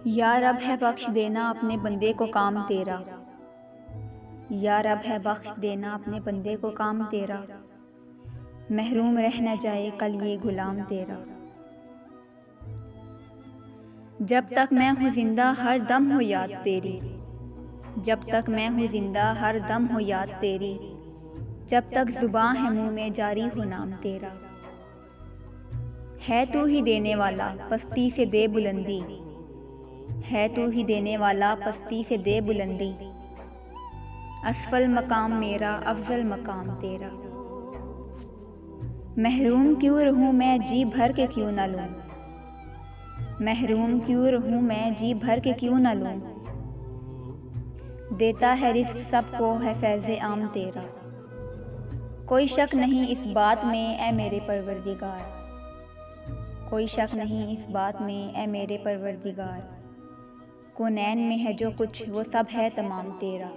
या रब है बख्श देना अपने बंदे को काम तेरा। या रब है बख्श देना अपने बंदे को काम तेरा। महरूम रह न जाए कल ये गुलाम तेरा। जब तक मैं हूँ जिंदा हर दम हो याद तेरी। जब तक मैं हूँ जिंदा हर दम हो याद तेरी। जब तक जुबां है मुँह में जारी हो नाम तेरा। है तू ही देने वाला पस्ती से दे बुलंदी। है तू ही देने वाला पस्ती से दे बुलंदी। असफल मकाम मेरा अफजल मकाम तेरा। महरूम क्यों रहूं मैं जी भर के क्यों न लूं। महरूम क्यों रहूं मैं जी भर के क्यों न लूं। देता है रिस्क सबको है फैज़े आम तेरा। कोई शक नहीं इस बात में ए मेरे परवरदिगार। कोई शक नहीं इस बात में ए मेरे परवरदिगार। कौनैन में है जो कुछ वो सब है तमाम तेरा।